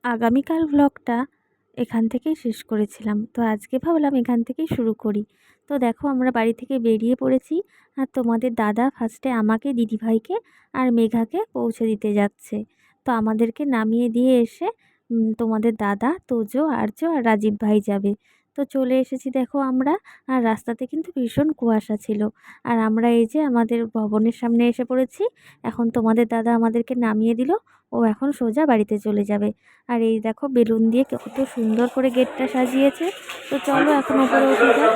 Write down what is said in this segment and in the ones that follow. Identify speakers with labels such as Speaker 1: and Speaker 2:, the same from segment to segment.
Speaker 1: আগামীকাল ব্লগটা এখান থেকেই শেষ করেছিলাম, তো আজকে ভাবলাম এখান থেকেই শুরু করি। তো দেখো আমরা বাড়ি থেকে বেরিয়ে পড়েছি, আর তোমাদের দাদা ফার্স্টে আমাকে, দিদিভাইকে আর মেঘাকে পৌঁছে দিতে যাচ্ছে। তো আমাদেরকে নামিয়ে দিয়ে এসে তোমাদের দাদা, তোজো, আর্য আর রাজীব ভাই যাবে। তো চলে এসেছি দেখো আমরা। আর রাস্তাতে কিন্তু ভীষণ কুয়াশা ছিল। আর আমরা এই যে আমাদের ভবনের সামনে এসে পড়েছি। এখন তোমাদের দাদা আমাদেরকে নামিয়ে দিল, ও এখন সোজা বাড়িতে চলে যাবে। আর এই দেখো বেলুন দিয়ে কত সুন্দর করে গেটটা সাজিয়েছে। তো চলো এখন ওপরে উঠে যাক।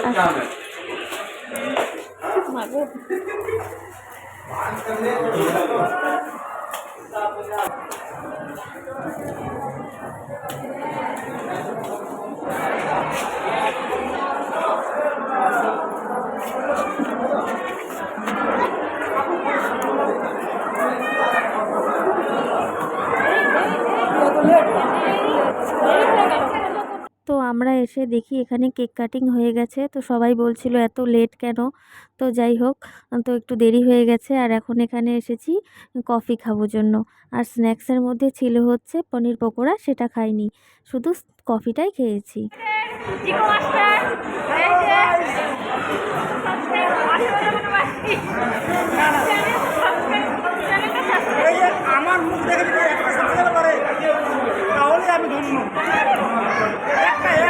Speaker 1: তো আমরা এসে দেখি এখানে কেক কাটিং হয়ে গেছে। তো সবাই বলছিল এত লেট কেন। তো যাই হোক, তো একটু দেরি হয়ে গেছে। আর এখন এখানে এসেছি কফি খাবো জন্য। আর স্ন্যাক্সের মধ্যে ছিল হচ্ছে পনির পকোড়া, সেটা খাইনি, শুধু কফিটাই খেয়েছি। আমার মুখ দেখে যদি একটা সাবস্ক্রাইব করে তাহলে আমি ধন্য।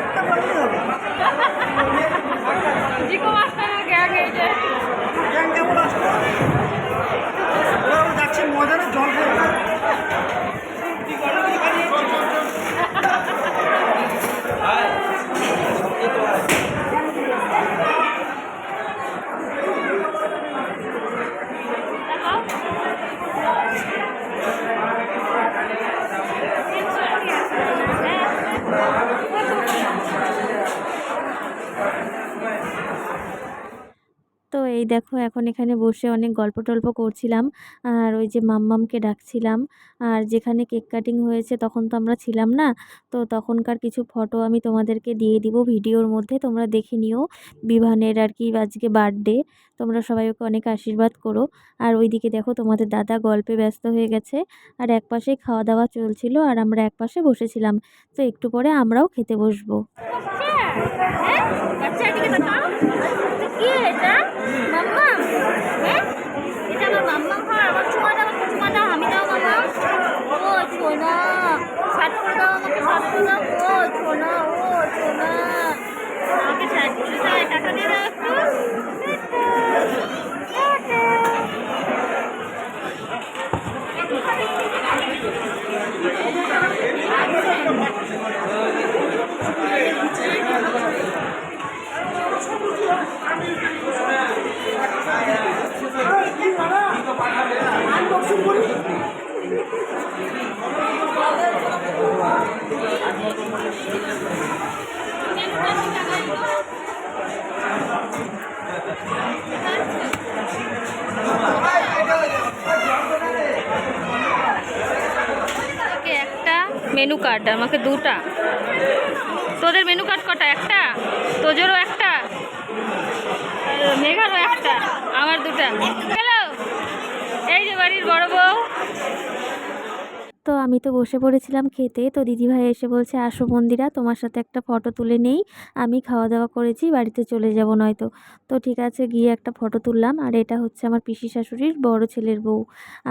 Speaker 1: একটা বললেই হবে। জিকো মাস্টারের গ্যাং এই যে গ্যাং কেমন আসছে? ওরা যাচ্ছে মজার জল খেয়ে। তো এই দেখো এখন এখানে বসে অনেক গল্প টল্প করছিলাম, আর ওই যে মাম্মামকে ডাকছিলাম। আর যেখানে কেক কাটিং হয়েছে তখন তো আমরা ছিলাম না, তো তখনকার কিছু ফটো আমি তোমাদেরকে দিয়ে দিব ভিডিওর মধ্যে, তোমরা দেখে নিও। বিভানের আর কি আজকে বার্থডে, তোমরা সবাই ওকে অনেক আশীর্বাদ করো। আর ওইদিকে দেখো তোমাদের দাদা গল্পে ব্যস্ত হয়ে গেছে, আর একপাশে খাওয়া দাওয়া চলছিল আর আমরা একপাশে বসেছিলাম। তো একটু পরে আমরাও খেতে বসবো। কি এটা মাম্মা? হ্যাঁ, এটা আমার মাম্মা হয়। আমার ছোঁয়া দাও, আমাকে ছোঁয়া দাও, আমি দাও মাম্মা। ও ছোনা, সাত করে দাও, আমাকে সাত করে দাও। ও ছোনা, ও ছোনা, আমাকে সাত করে দাও, টাকা দিয়ে দাও একটু। একটা মেনু কার্ড, আমাকে দুটা। তোদের মেনু কার্ড কটা? একটা। তোজোরও একটা, মেঘারও একটা, আমার দুটা। হ্যালো, এই যে বাড়ির বড় বউ। তো আমি তো বসে পড়েছিলাম খেতে। তো দিদিভাই এসে বলছে আসো মন্দিরা, তোমার সাথে একটা ফটো তুলে নেই। আমি খাওয়া দাওয়া করেছি, বাড়িতে চলে যাব নয়তো। তো ঠিক আছে, গিয়ে একটা ফটো তুললাম। আর এটা হচ্ছে আমার পিসি শাশুড়ির বড় ছেলের বউ।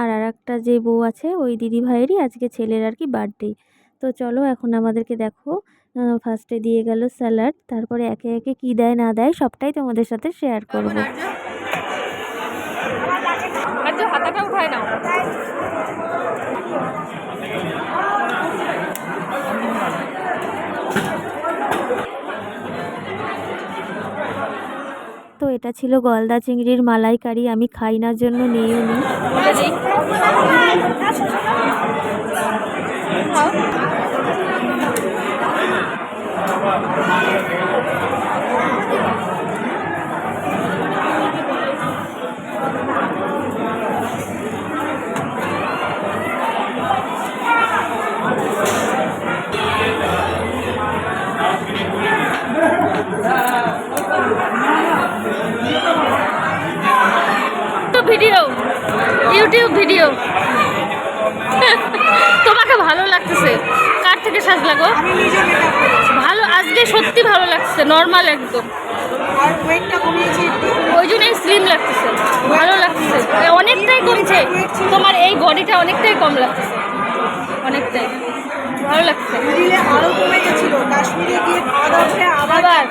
Speaker 1: আর একটা যে বউ আছে ওই দিদিভাইয়েরই আজকে ছেলের আর কি বার্থডে। তো চলো এখন আমাদেরকে দেখো, ফার্স্টে দিয়ে গেল স্যালাড, তারপরে একে একে কী দেয় না দেয় সবটাই তোমাদের সাথে শেয়ার করবো। হাতাটা উঠায় নাও। তো এটা ছিল গলদা চিংড়ির মালাইকারি, আমি খাই না জন্য নিয়েও নিই। Video, YouTube video. তোমাকে ভালো লাগতেছে।
Speaker 2: সাজলা গো?
Speaker 3: আমি নিজে মেকআপ করেছি।
Speaker 2: ভালো, আজকে সত্যি ভালো লাগছে, নর্মাল একদম।
Speaker 3: আর ওয়েটটা কমিয়েছি একটু।
Speaker 2: ওই জন্যই স্লিম লাগতেছে, ভালো লাগছে, অনেকটাই কমছে। তোমার এই বডিটা অনেকটাই কম লাগছে, অনেকটাই ভালো লাগছে।
Speaker 3: দিলে আরো কমে গেছিল, কাশ্মীরে গিয়ে খাওয়া দাওয়া করে আবার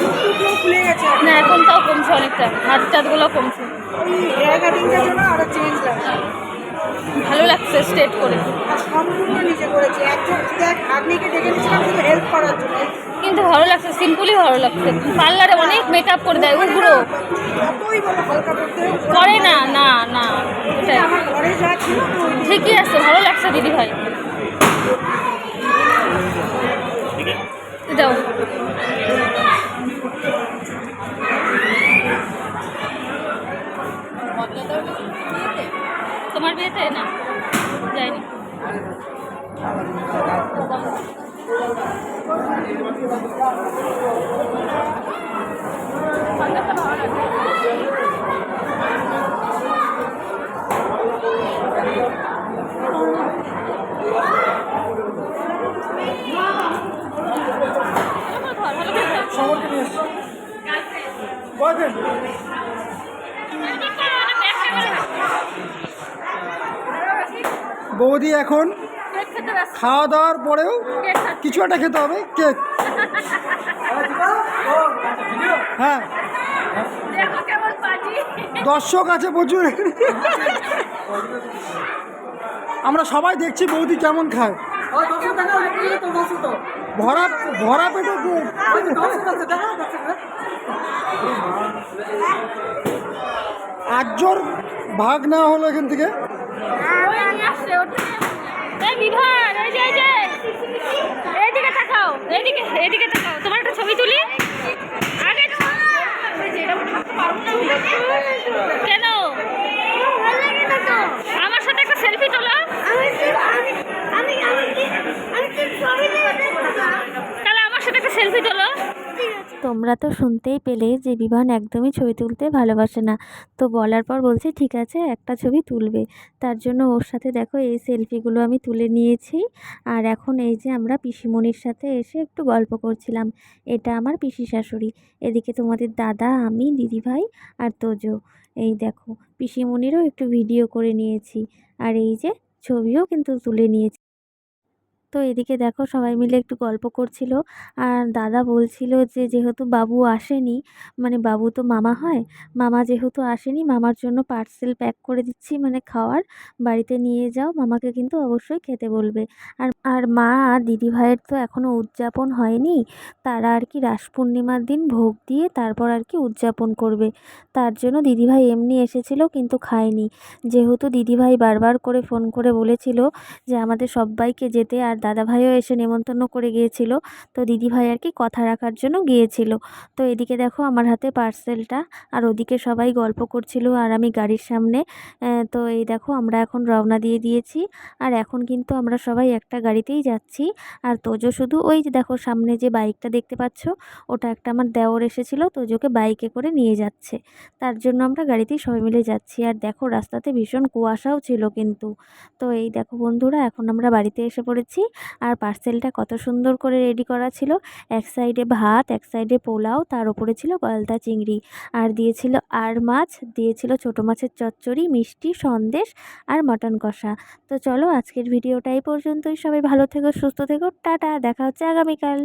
Speaker 3: মুখটুকু খুলে গেছে।
Speaker 2: না এখন তাও কমছে অনেকটা, হাত টাতগুলো কমছে।
Speaker 3: ওই হেয়ার কাটিংটার জন্য আরো চেঞ্জ লাগছে।
Speaker 2: ভালো লাগছে স্ট্রেট করে।
Speaker 3: আর সম্পূর্ণ নিজে করেছি, একজন দেখ আগনিকে ডেকে নিয়েছিলাম শুধু হেল্প করার জন্য।
Speaker 2: কিন্তু ভালো লাগছে, সিম্পলি ভালো লাগছে। পার্লারে অনেক মেকআপ করে দেয়, উগ্র
Speaker 3: যতই বলো হালকা করতে
Speaker 2: করে না। না না ওটাই
Speaker 3: আমার ঘরে যা ছিল
Speaker 2: ঠিকই আছে, ভালো লাগছে দিদি ভাই। যাও তোমার বিয়েতে না যাইনি।
Speaker 4: বৌদি এখন খাওয়া দাওয়ার পরেও কিছু একটা খেতে হবে, কেক। হ্যাঁ, দর্শক আছে প্রচুর। আমরা সবাই দেখছি বৌদি কেমন খায়। ভরা ভরা পেটে কেক। একজোর ভাগ নেওয়া হলো এখান থেকে।
Speaker 2: এইদিকে তাকাও, এইদিকে তাকাও, তোমার একটা ছবি তুলি। আগে কেন আমার সাথে একটা সেলফি তোলো, তাহলে আমার সাথে একটা সেলফি তোলো।
Speaker 1: তোমরা তো শুনতেই পেলে যে বিভান একদমই ছবি তুলতে ভালোবাসে না, তো বলার পর বলছে ঠিক আছে একটা ছবি তুলবে। তার জন্য ওর সাথে দেখো এই সেলফিগুলো আমি তুলে নিয়েছি। আর এখন এই যে আমরা পিসিমণির সাথে এসে একটু গল্প করছিলাম। এটা আমার পিসি শাশুড়ি, এদিকে তোমাদের দাদা, আমি, দিদিভাই আর তোজো। এই দেখো পিসিমণিরও একটু ভিডিও করে নিয়েছি, আর এই যে ছবিও কিন্তু তুলে নিয়েছি। তো এদিকে দেখো সবাই মিলে একটু গল্প করছিল। আর দাদা বলছিল যে যেহেতু বাবু আসেনি, মানে বাবু তো মামা হয়, মামা যেহেতু আসেনি মামার জন্য পার্সেল প্যাক করে দিচ্ছি, মানে খাওয়ার বাড়িতে নিয়ে যাও, মামাকে কিন্তু অবশ্যই খেতে বলবে। আর মা দিদি ভাইয়ের তো এখনও উদযাপন হয়নি, তারা আর কি রাস পূর্ণিমার দিন ভোগ দিয়ে তারপর আর কি উদযাপন করবে। তার জন্য দিদিভাই এমনি এসেছিল কিন্তু খায়নি, যেহেতু দিদিভাই বারবার করে ফোন করে বলেছিল যে আমাদের সব্বাইকে যেতে, আর দাদাভাইও এসে নেমন্তন্ন করে গিয়েছিল, তো দিদিভাই আর কি কথা রাখার জন্য গিয়েছিল। তো এদিকে দেখো আমার হাতে পার্সেলটা, আর ওদিকে সবাই গল্প করছিল আর আমি গাড়ির সামনে। তো এই দেখো আমরা এখন রওনা দিয়ে দিয়েছি, আর এখন কিন্তু আমরা সবাই একটা গাড়িতেই যাচ্ছি। আর তোজো শুধু ওই যে দেখো সামনে যে বাইকটা দেখতে পাচ্ছ, ওটা একটা আমার দেওর এসেছিল, তোজোকে বাইকে করে নিয়ে যাচ্ছে, তার জন্য আমরা গাড়িতেই সবাই মিলে যাচ্ছি। আর দেখো রাস্তাতে ভীষণ কুয়াশাও ছিল কিন্তু। তো এই দেখো বন্ধুরা এখন আমরা বাড়িতে এসে পড়েছি। আর পার্সেলটা কত সুন্দর করে রেডি করা ছিল, এক সাইডে ভাত, এক সাইডে পোলাও, তার উপরে ছিল গলদা চিংড়ি, আর দিয়েছিল আর মাছ, দিয়েছিল ছোটো মাছের চচ্চড়ি, মিষ্টি, সন্দেশ আর মটন কষা। তো চলো আজকের ভিডিওটা এই পর্যন্তই, সবাই ভালো থেকো, সুস্থ থেকো, টাটা, দেখা হচ্ছে আগামীকাল।